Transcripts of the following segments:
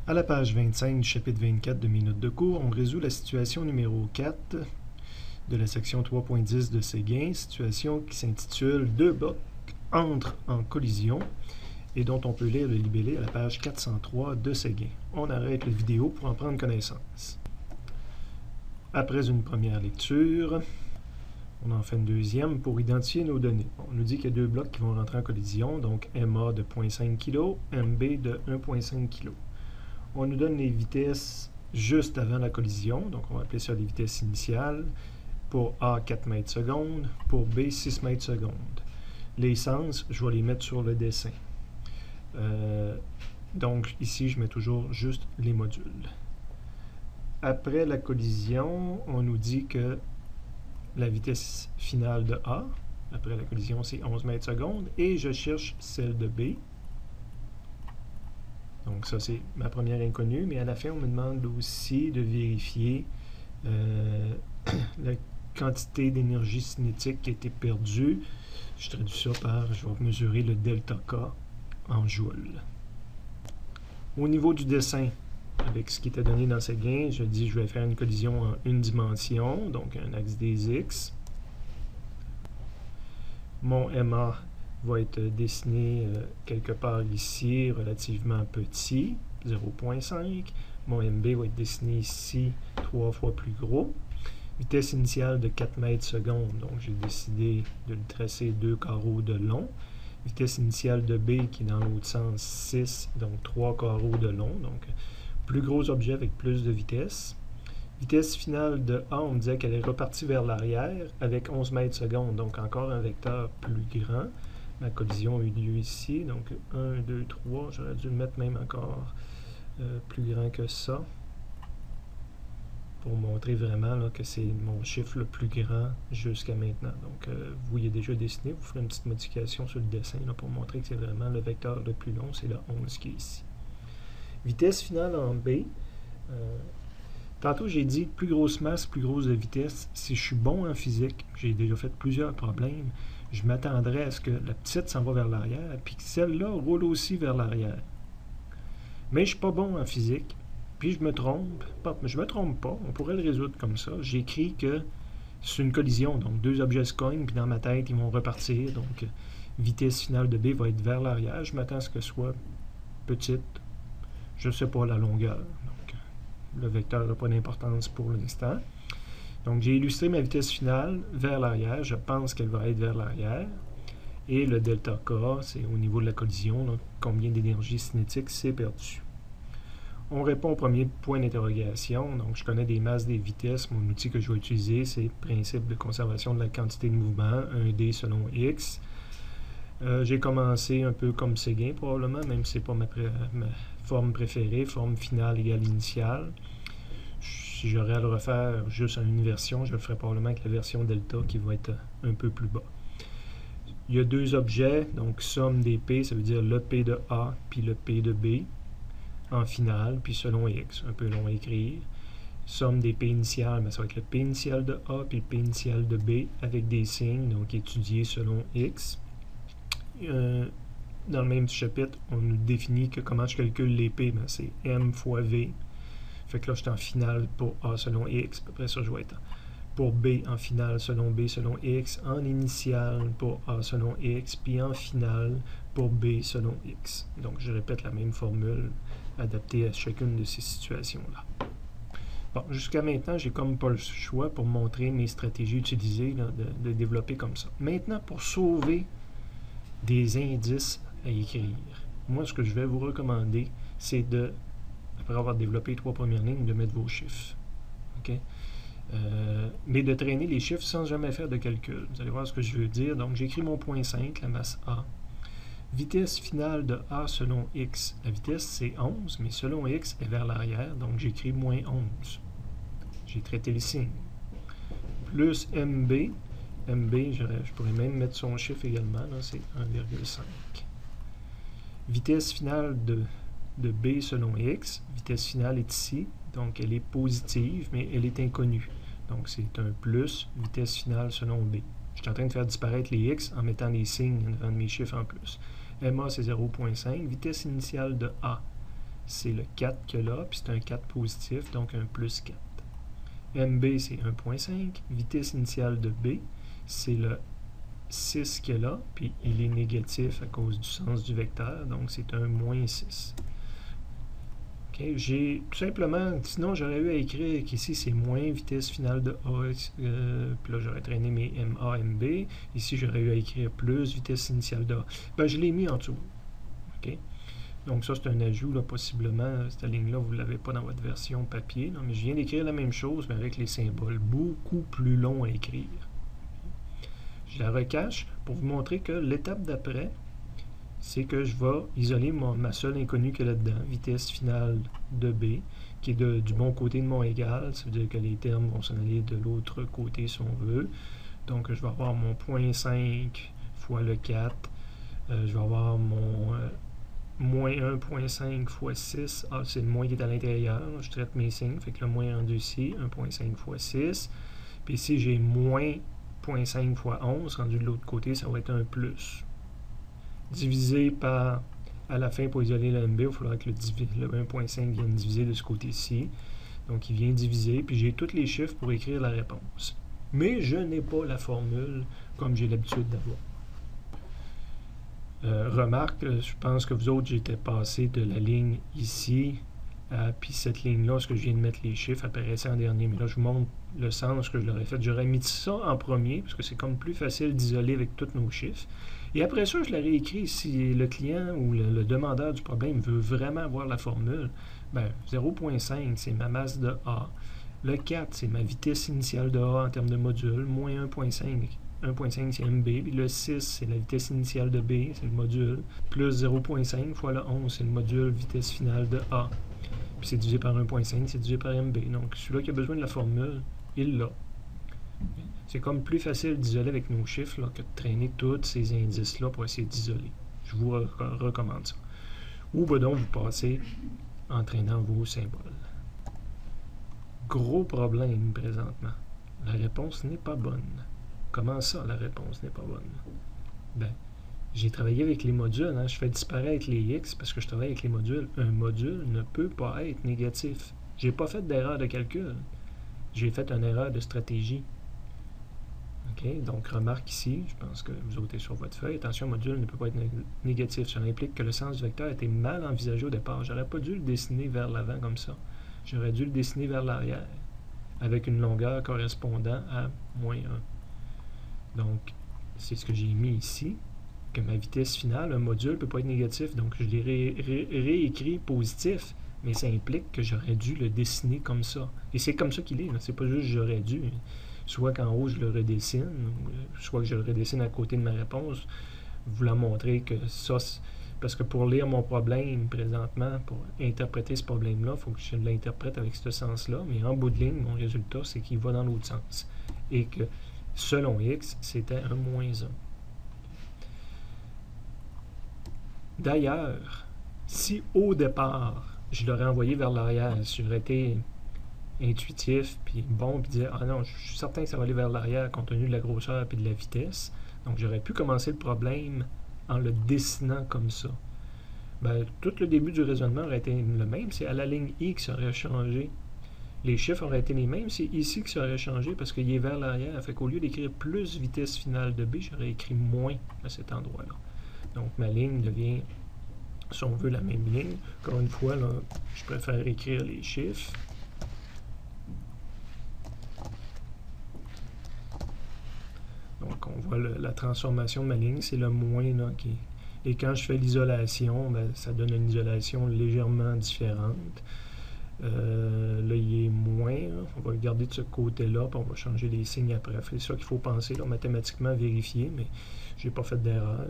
À la page 25 du chapitre 24 de mes notes de cours, on résout la situation numéro 4 de la section 3.10 de Séguin, situation qui s'intitule « Deux blocs entrent en collision » et dont on peut lire le libellé à la page 403 de Séguin. On arrête la vidéo pour en prendre connaissance. Après une première lecture, on en fait une deuxième pour identifier nos données. On nous dit qu'il y a deux blocs qui vont rentrer en collision, donc MA de 0.5 kg, MB de 1.5 kg. On nous donne les vitesses juste avant la collision, donc on va appeler ça les vitesses initiales. Pour A, 4 mètres secondes, pour B, 6 mètres secondes. Les sens, je vais les mettre sur le dessin. Donc ici, je mets toujours juste les modules. Après la collision, on nous dit que la vitesse finale de A, après la collision, c'est 11 mètres secondes, et je cherche celle de B. Donc ça, c'est ma première inconnue, mais à la fin, on me demande aussi de vérifier la quantité d'énergie cinétique qui a été perdue. Je traduis ça par, je vais mesurer le delta K en joules. Au niveau du dessin, avec ce qui était donné dans Séguin, je dis que je vais faire une collision en une dimension, donc un axe des X. Mon MA va être dessiné quelque part ici, relativement petit, 0.5. Mon MB va être dessiné ici, 3 fois plus gros. Vitesse initiale de 4 mètres secondes, donc j'ai décidé de le tracer 2 carreaux de long. Vitesse initiale de B qui est dans l'autre sens, 6, donc 3 carreaux de long, donc plus gros objet avec plus de vitesse. Vitesse finale de A, on me disait qu'elle est repartie vers l'arrière avec 11 mètres secondes, donc encore un vecteur plus grand. Ma collision a eu lieu ici, donc 1, 2, 3, j'aurais dû le mettre même encore plus grand que ça, pour montrer vraiment là, que c'est mon chiffre le plus grand jusqu'à maintenant. Donc, vous voyez déjà dessiné, vous ferez une petite modification sur le dessin là, pour montrer que c'est vraiment le vecteur le plus long, c'est le 11 qui est ici. Vitesse finale en B. Tantôt, j'ai dit plus grosse masse, plus grosse de vitesse. Si je suis bon en physique, j'ai déjà fait plusieurs problèmes, je m'attendrais à ce que la petite s'en va vers l'arrière, puis que celle-là roule aussi vers l'arrière. Mais je ne suis pas bon en physique, puis je me trompe. Je me trompe pas, on pourrait le résoudre comme ça. J'écris que c'est une collision, donc deux objets se cognent, puis dans ma tête, ils vont repartir. Donc, vitesse finale de B va être vers l'arrière. Je m'attends à ce que ce soit petite, je ne sais pas la longueur. Donc, le vecteur n'a pas d'importance pour l'instant. Donc, j'ai illustré ma vitesse finale vers l'arrière. Je pense qu'elle va être vers l'arrière. Et le delta K, c'est au niveau de la collision, donc combien d'énergie cinétique s'est perdu. On répond au premier point d'interrogation. Donc, je connais des masses des vitesses. Mon outil que je vais utiliser, c'est le principe de conservation de la quantité de mouvement, 1D selon X. J'ai commencé un peu comme Séguin, probablement, même si ce n'est pas ma forme préférée, forme finale égale initiale. Si j'aurais à le refaire juste en une version, je le ferais probablement avec la version delta qui va être un peu plus bas. Il y a deux objets, donc somme des P, ça veut dire le P de A puis le P de B en finale, puis selon X, un peu long à écrire. Somme des P initiales, mais ça va être le P initial de A puis le P initial de B avec des signes, donc étudiés selon X. Dans le même chapitre, on nous définit que comment je calcule les P, ben c'est M fois V. Fait que là, je suis en finale pour A selon X, après ça, je vais être pour B en finale selon B selon X, en initiale pour A selon X, puis en finale pour B selon X. Donc, je répète la même formule adaptée à chacune de ces situations-là. Bon, jusqu'à maintenant, j'ai comme pas le choix pour montrer mes stratégies utilisées là, de développer comme ça. Maintenant, pour sauver des indices à écrire, moi, ce que je vais vous recommander, c'est de, après avoir développé les 3 premières lignes, de mettre vos chiffres. OK? Mais de traîner les chiffres sans jamais faire de calcul. Vous allez voir ce que je veux dire. Donc, j'écris mon point 5, la masse A. Vitesse finale de A selon X. La vitesse, c'est 11, mais selon X est vers l'arrière, donc j'écris moins 11. J'ai traité le signe. Plus MB. MB, je pourrais même mettre son chiffre également, c'est 1,5. Vitesse finale de B selon X. Vitesse finale est ici, donc elle est positive, mais elle est inconnue. Donc, c'est un plus, vitesse finale selon B. Je suis en train de faire disparaître les X en mettant les signes en devant de mes chiffres en plus. MA, c'est 0.5. Vitesse initiale de A. c'est le 4 qu'il y a là, puis c'est un 4 positif, donc un plus 4. MB, c'est 1.5. Vitesse initiale de B, c'est le 6 qu'il y a là, puis il est négatif à cause du sens du vecteur, donc c'est un moins 6. Okay. J'ai tout simplement, sinon j'aurais eu à écrire qu'ici c'est moins vitesse finale de A, puis là j'aurais traîné mes MA, MB. Ici j'aurais eu à écrire plus vitesse initiale de A. Ben, je l'ai mis en dessous. Okay. Donc ça c'est un ajout, là, possiblement, cette ligne-là, vous ne l'avez pas dans votre version papier, là, mais je viens d'écrire la même chose, mais avec les symboles, beaucoup plus longs à écrire. Je la recache pour vous montrer que l'étape d'après, c'est que je vais isoler ma seule inconnue qu'il y a là-dedans, vitesse finale de B, qui est du bon côté de mon égal, ça veut dire que les termes vont s'en aller de l'autre côté si on veut. Donc je vais avoir mon 0.5 fois le 4, je vais avoir mon moins 1.5 fois 6, c'est le moins qui est à l'intérieur, je traite mes signes, fait que le moins rendu ici, 1.5 fois 6, puis ici j'ai moins 0.5 fois 11, rendu de l'autre côté, ça va être un plus. Divisé par, à la fin, pour isoler le MB, il va falloir que le 1.5 vienne diviser de ce côté-ci. Donc, il vient diviser, puis j'ai tous les chiffres pour écrire la réponse. Mais je n'ai pas la formule comme j'ai l'habitude d'avoir. Remarque, je pense que vous autres, j'étais passé de la ligne ici, puis cette ligne-là, ce que je viens de mettre les chiffres, apparaissait en dernier. Mais là, je vous montre le sens que je l'aurais fait. J'aurais mis ça en premier, parce que c'est comme plus facile d'isoler avec tous nos chiffres. Et après ça, je l'aurais écrit si le client ou le demandeur du problème veut vraiment avoir la formule. Ben, 0.5, c'est ma masse de A. Le 4, c'est ma vitesse initiale de A en termes de module. Moins 1.5. 1.5, c'est MB. Puis le 6, c'est la vitesse initiale de B, c'est le module. Plus 0.5 fois le 11, c'est le module vitesse finale de A. Puis c'est divisé par 1.5, c'est divisé par MB. Donc, celui-là qui a besoin de la formule, il l'a. C'est comme plus facile d'isoler avec nos chiffres là, que de traîner tous ces indices-là pour essayer d'isoler. Je vous recommande ça. Ou ben donc vous passez en traînant vos symboles. Gros problème présentement. La réponse n'est pas bonne. Comment ça, la réponse n'est pas bonne? Ben, j'ai travaillé avec les modules. Hein, je fais disparaître les X parce que je travaille avec les modules. Un module ne peut pas être négatif. J'ai pas fait d'erreur de calcul. J'ai fait une erreur de stratégie. Okay, donc, remarque ici, je pense que vous ôtez sur votre feuille, attention, module ne peut pas être négatif. Ça implique que le sens du vecteur était mal envisagé au départ. J'aurais pas dû le dessiner vers l'avant comme ça. J'aurais dû le dessiner vers l'arrière, avec une longueur correspondant à moins 1. Donc, c'est ce que j'ai mis ici, que ma vitesse finale, un module ne peut pas être négatif. Donc, je l'ai réécrit positif, mais ça implique que j'aurais dû le dessiner comme ça. Et c'est comme ça qu'il est. C'est pas juste j'aurais dû. Soit qu'en haut, je le redessine, soit que je le redessine à côté de ma réponse, voulant montrer que ça, parce que pour lire mon problème présentement, pour interpréter ce problème-là, il faut que je l'interprète avec ce sens-là, mais en bout de ligne, mon résultat, c'est qu'il va dans l'autre sens. Et que, selon X, c'était un moins 1. D'ailleurs, si au départ, je l'aurais envoyé vers l'arrière, si j'aurais été intuitif, puis bon, puis dire « Ah non, je suis certain que ça va aller vers l'arrière compte tenu de la grosseur et de la vitesse. » Donc, j'aurais pu commencer le problème en le dessinant comme ça. Ben, tout le début du raisonnement aurait été le même. C'est à la ligne I que ça aurait changé. Les chiffres auraient été les mêmes. C'est ici que ça aurait changé parce qu'il est vers l'arrière. Fait qu'au lieu d'écrire plus vitesse finale de B, j'aurais écrit moins à cet endroit-là. Donc, ma ligne devient, si on veut, la même ligne. Encore une fois, là, je préfère écrire les chiffres. Donc, on voit la transformation de ma ligne, c'est le moins là, qui est. Et quand je fais l'isolation, ben, ça donne une isolation légèrement différente. Là, il est moins. Là. On va le garder de ce côté-là, puis on va changer les signes après. C'est ça qu'il faut penser, là, mathématiquement vérifier, mais je n'ai pas fait d'erreur.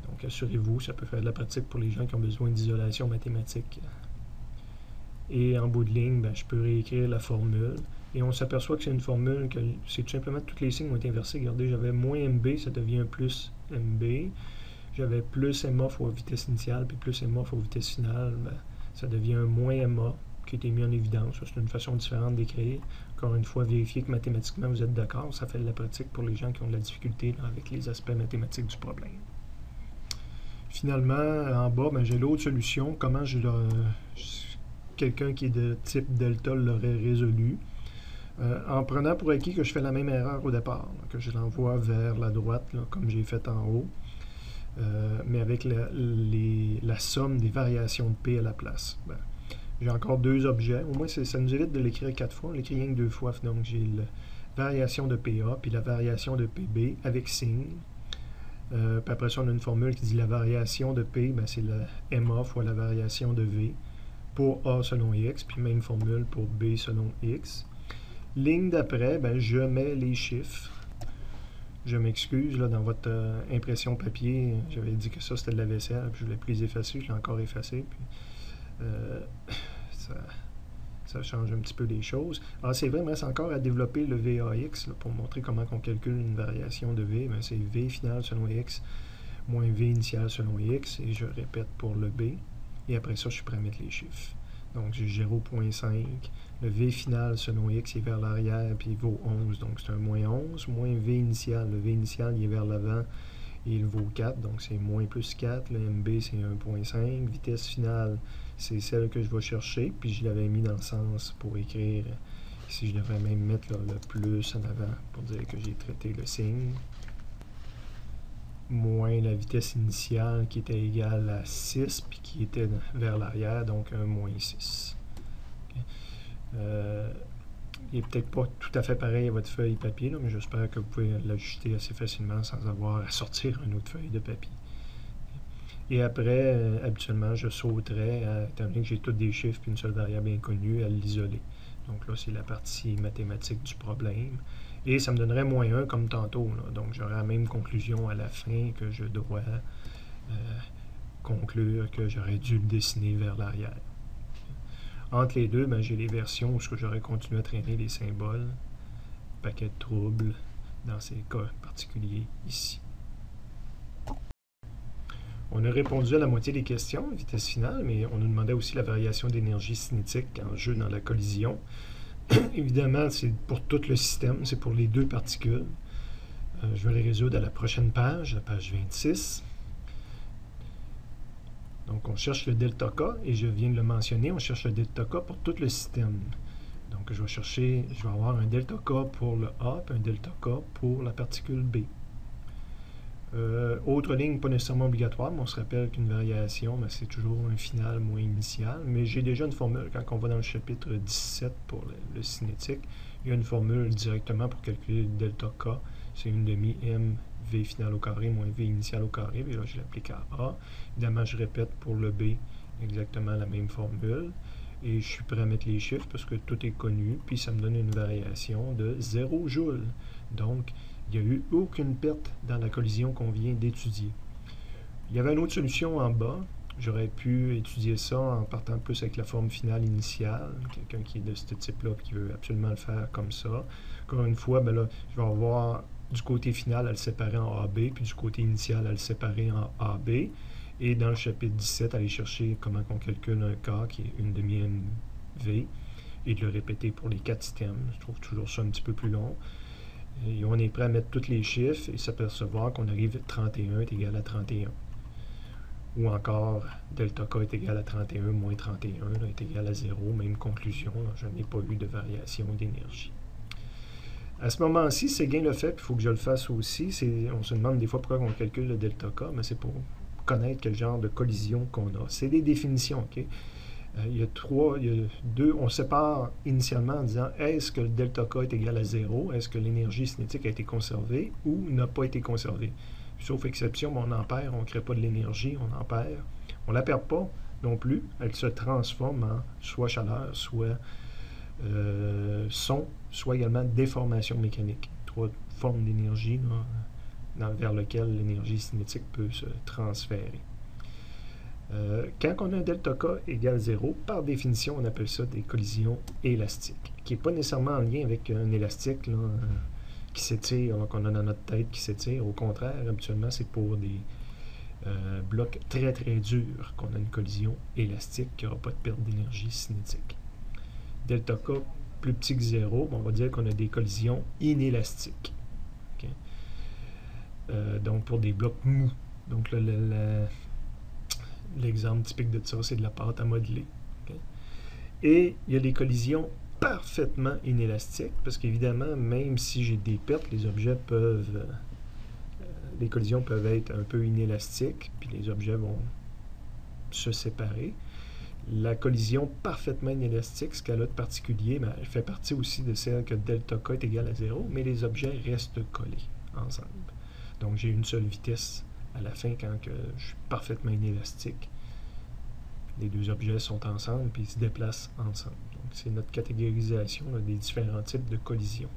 Donc, assurez-vous, ça peut faire de la pratique pour les gens qui ont besoin d'isolation mathématique. Et en bout de ligne, ben, je peux réécrire la formule. Et on s'aperçoit que c'est une formule que c'est tout simplement tous les signes ont été inversés. Regardez, j'avais moins MB, ça devient plus MB. J'avais plus MA fois vitesse initiale, puis plus MA fois vitesse finale, ben, ça devient un moins MA qui a été mis en évidence. C'est une façon différente d'écrire. Encore une fois, vérifiez que mathématiquement vous êtes d'accord. Ça fait de la pratique pour les gens qui ont de la difficulté là, avec les aspects mathématiques du problème. Finalement, en bas, ben, j'ai l'autre solution. Comment quelqu'un qui est de type delta l'aurait résolu. En prenant pour acquis que je fais la même erreur au départ, là, que je l'envoie vers la droite, là, comme j'ai fait en haut, mais avec la somme des variations de P à la place. Ben, j'ai encore deux objets. Au moins, ça nous évite de l'écrire 4 fois. On l'écrit rien que 2 fois. Donc, j'ai la variation de PA puis la variation de PB avec signe. Puis après ça, on a une formule qui dit la variation de P, ben, c'est la MA fois la variation de V pour A selon X, puis même formule pour B selon X. Ligne d'après, ben, je mets les chiffres. Je m'excuse, là, dans votre impression papier, j'avais dit que ça, c'était de la vaisselle, puis je voulais plus les effacer, je l'ai encore effacé, puis ça change un petit peu les choses. Alors, c'est vrai, mais c'est encore à développer le VAX, là, pour montrer comment on calcule une variation de V. Ben, c'est V final selon X moins V initial selon X, et je répète pour le B. Et après ça, je suis prêt à mettre les chiffres. Donc, j'ai 0.5. Le V final selon X est vers l'arrière, puis il vaut 11. Donc, c'est un moins 11. Moins V initial. Le V initial, il est vers l'avant, et il vaut 4. Donc, c'est moins plus 4. Le MB, c'est 1.5. Vitesse finale, c'est celle que je vais chercher. Puis, je l'avais mis dans le sens pour écrire. Ici, je devrais même mettre là, le plus en avant pour dire que j'ai traité le signe. Moins la vitesse initiale qui était égale à 6 puis qui était vers l'arrière, donc un moins 6. Okay. Il n'est peut-être pas tout à fait pareil à votre feuille papier, là, mais j'espère que vous pouvez l'ajuster assez facilement sans avoir à sortir une autre feuille de papier. Et après, habituellement, je sauterais, étant donné que j'ai tous des chiffres et une seule variable inconnue, à l'isoler. Donc là, c'est la partie mathématique du problème. Et ça me donnerait moins 1 comme tantôt. Là. Donc, j'aurai la même conclusion à la fin que je dois conclure que j'aurais dû le dessiner vers l'arrière. Entre les deux, ben, j'ai les versions où j'aurais continué à traîner les symboles. Paquet de troubles dans ces cas particuliers ici. On a répondu à la moitié des questions, vitesse finale, mais on nous demandait aussi la variation d'énergie cinétique en jeu dans la collision. Évidemment, c'est pour tout le système, c'est pour les deux particules. Je vais les résoudre à la prochaine page, la page 26. Donc, on cherche le delta K, et je viens de le mentionner, on cherche le delta K pour tout le système. Donc, je vais avoir un delta K pour le A, et un delta K pour la particule B. Autre ligne, pas nécessairement obligatoire, mais on se rappelle qu'une variation, ben, c'est toujours un final moins initial. Mais j'ai déjà une formule, quand on va dans le chapitre 17 pour le cinétique, il y a une formule directement pour calculer le delta K. C'est une demi M V final au carré moins V initial au carré. Et là, je l'applique à A. Évidemment, je répète pour le B exactement la même formule. Et je suis prêt à mettre les chiffres parce que tout est connu. Puis ça me donne une variation de 0 joules. Donc, il n'y a eu aucune perte dans la collision qu'on vient d'étudier. Il y avait une autre solution en bas. J'aurais pu étudier ça en partant plus avec la forme finale initiale. Quelqu'un qui est de ce type-là et qui veut absolument le faire comme ça. Encore une fois, ben là, je vais avoir du côté final à le séparer en AB, puis du côté initial à le séparer en AB. Et dans le chapitre 17, aller chercher comment on calcule un K qui est une demi-MV et de le répéter pour les 4 systèmes. Je trouve toujours ça un petit peu plus long. Et on est prêt à mettre tous les chiffres et s'apercevoir qu'on arrive à 31 est égal à 31. Ou encore, delta K est égal à 31 moins 31 là, est égal à 0. Même conclusion, là, je n'ai pas eu de variation d'énergie. À ce moment-ci, c'est gain le fait, puis il faut que je le fasse aussi. On se demande des fois pourquoi on calcule le delta K, mais c'est pour connaître quel genre de collision qu'on a. C'est des définitions, OK? Il y a deux, on sépare initialement en disant est-ce que le delta K est égal à 0, est-ce que l'énergie cinétique a été conservée ou n'a pas été conservée. Sauf exception, on en perd, on ne crée pas de l'énergie, on en perd. On ne la perd pas non plus, elle se transforme en soit chaleur, soit son, soit également déformation mécanique. 3 formes d'énergie vers lesquelles l'énergie cinétique peut se transférer. Quand on a un delta K égale 0, par définition, on appelle ça des collisions élastiques, qui n'est pas nécessairement en lien avec un élastique là, qui s'étire, qu'on a dans notre tête qui s'étire. Au contraire, habituellement, c'est pour des blocs très très durs qu'on a une collision élastique qui n'aura pas de perte d'énergie cinétique. Delta K plus petit que 0, on va dire qu'on a des collisions inélastiques. Okay? Donc pour des blocs mous. Donc l'exemple typique de ça, c'est de la pâte à modeler. Okay? Et il y a des collisions parfaitement inélastiques, parce qu'évidemment, même si j'ai des pertes, les collisions peuvent être un peu inélastiques, puis les objets vont se séparer. La collision parfaitement inélastique, ce qu'elle a de particulier, ben, elle fait partie aussi de celle que delta K est égal à 0, mais les objets restent collés ensemble. Donc j'ai une seule vitesse à la fin quand je suis parfaitement inélastique. Les deux objets sont ensemble puis ils se déplacent ensemble. Donc c'est notre catégorisation là, des différents types de collisions.